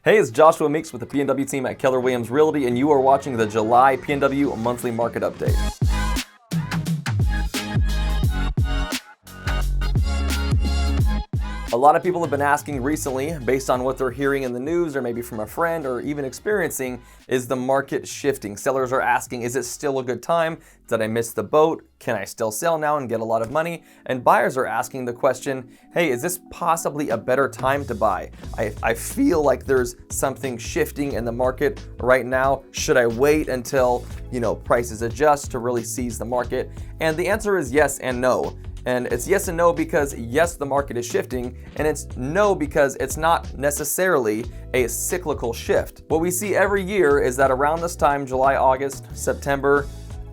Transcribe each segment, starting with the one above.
Hey, it's Joshua Meeks with the PNW team at Keller Williams Realty, and you are watching the July PNW Monthly Market Update. A lot of people have been asking recently, based on what they're hearing in the news or maybe from a friend or even experiencing, is the market shifting? Sellers are asking, is it still a good time? Did I miss the boat? Can I still sell now and get a lot of money? And buyers are asking the question, hey, is this possibly a better time to buy? I feel like there's something shifting in the market right now. Should I wait until, prices adjust to really seize the market? And the answer is yes and no. And it's yes and no because yes, the market is shifting, and it's no because it's not necessarily a cyclical shift. What we see every year is that around this time, July, August, September,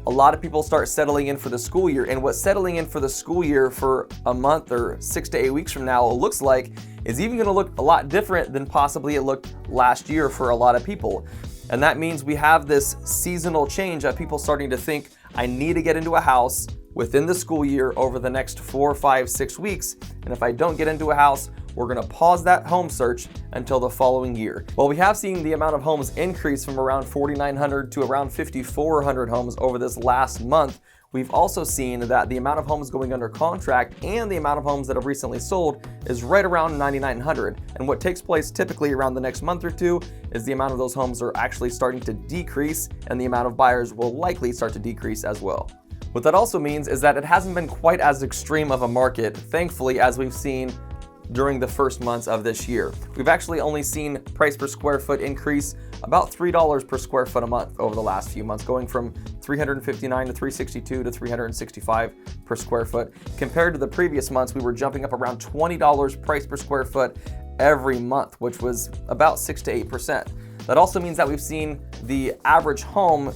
a lot of people start settling in for the school year. And what settling in for the school year for a month or 6 to 8 weeks from now looks like is even gonna look a lot different than possibly it looked last year for a lot of people. And that means we have this seasonal change of people starting to think, I need to get into a house within the school year over the next 4, 5, 6 weeks. And if I don't get into a house, we're gonna pause that home search until the following year. Well, we have seen the amount of homes increase from around 4,900 to around 5,400 homes over this last month. We've also seen that the amount of homes going under contract and the amount of homes that have recently sold is right around 9,900. And what takes place typically around the next month or two is the amount of those homes are actually starting to decrease, and the amount of buyers will likely start to decrease as well. What that also means is that it hasn't been quite as extreme of a market, thankfully, as we've seen during the first months of this year. We've actually only seen price per square foot increase about $3 per square foot a month over the last few months, going from $359 to $362 to $365 per square foot. Compared to the previous months, we were jumping up around $20 price per square foot every month, which was about 6 to 8%. That also means that we've seen the average home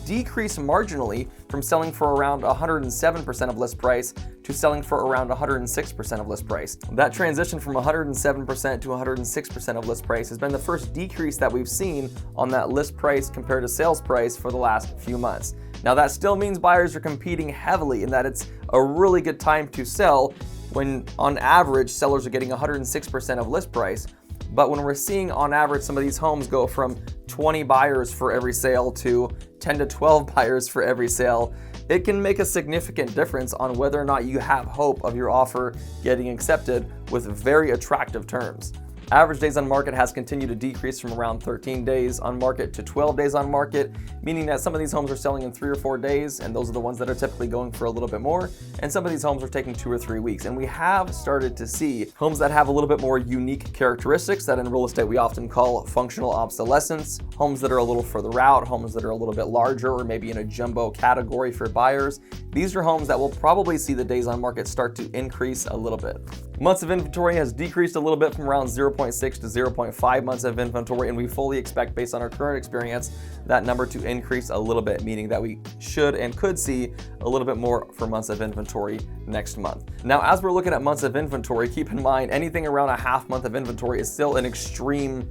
decrease marginally from selling for around 107% of list price to selling for around 106% of list price. That transition from 107% to 106% of list price has been the first decrease that we've seen on that list price compared to sales price for the last few months. Now that still means buyers are competing heavily and that it's a really good time to sell when on average sellers are getting 106% of list price. But when we're seeing on average some of these homes go from 20 buyers for every sale to 10 to 12 buyers for every sale, it can make a significant difference on whether or not you have hope of your offer getting accepted with very attractive terms. Average days on market has continued to decrease from around 13 days on market to 12 days on market, meaning that some of these homes are selling in 3 or 4 days, and those are the ones that are typically going for a little bit more, and some of these homes are taking 2 or 3 weeks. And we have started to see homes that have a little bit more unique characteristics that in real estate we often call functional obsolescence, homes that are a little further out, homes that are a little bit larger or maybe in a jumbo category for buyers. These are homes that will probably see the days on market start to increase a little bit. Months of inventory has decreased a little bit from around 0.6 to 0.5 months of inventory, and we fully expect, based on our current experience, that number to increase a little bit, meaning that we should and could see a little bit more for months of inventory next month. Now, as we're looking at months of inventory, keep in mind anything around a half month of inventory is still an extreme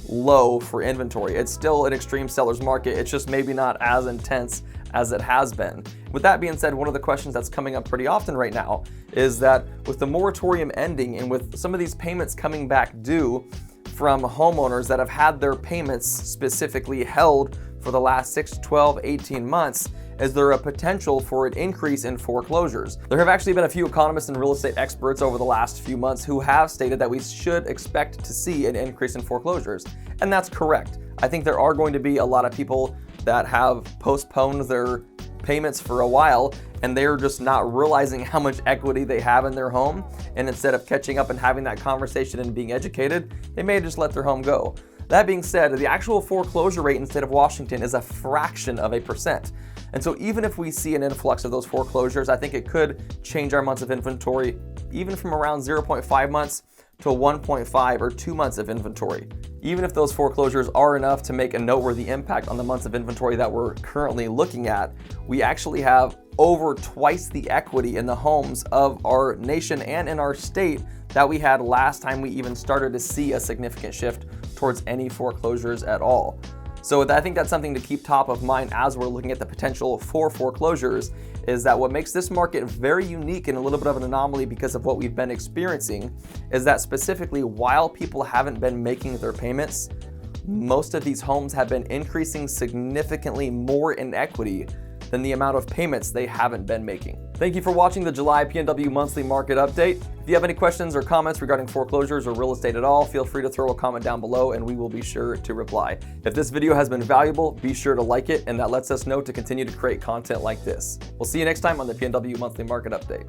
low for inventory. It's still an extreme seller's market. It's just maybe not as intense as it has been. With that being said, one of the questions that's coming up pretty often right now is that with the moratorium ending and with some of these payments coming back due from homeowners that have had their payments specifically held for the last 6, 12, 18 months, is there a potential for an increase in foreclosures? There have actually been a few economists and real estate experts over the last few months who have stated that we should expect to see an increase in foreclosures. And that's correct. I think there are going to be a lot of people that have postponed their payments for a while and they're just not realizing how much equity they have in their home. And instead of catching up and having that conversation and being educated, they may just let their home go. That being said, the actual foreclosure rate in the state of Washington is a fraction of a percent. And so even if we see an influx of those foreclosures, I think it could change our months of inventory, even from around 0.5 months to 1.5 or 2 months of inventory. Even if those foreclosures are enough to make a noteworthy impact on the months of inventory that we're currently looking at, we actually have over twice the equity in the homes of our nation and in our state that we had last time we even started to see a significant shift towards any foreclosures at all. So I think that's something to keep top of mind as we're looking at the potential for foreclosures, is that what makes this market very unique and a little bit of an anomaly because of what we've been experiencing is that specifically while people haven't been making their payments, most of these homes have been increasing significantly more in equity than the amount of payments they haven't been making. Thank you for watching the July PNW Monthly Market Update. If you have any questions or comments regarding foreclosures or real estate at all, feel free to throw a comment down below and we will be sure to reply. If this video has been valuable, be sure to like it, and that lets us know to continue to create content like this. We'll see you next time on the PNW Monthly Market Update.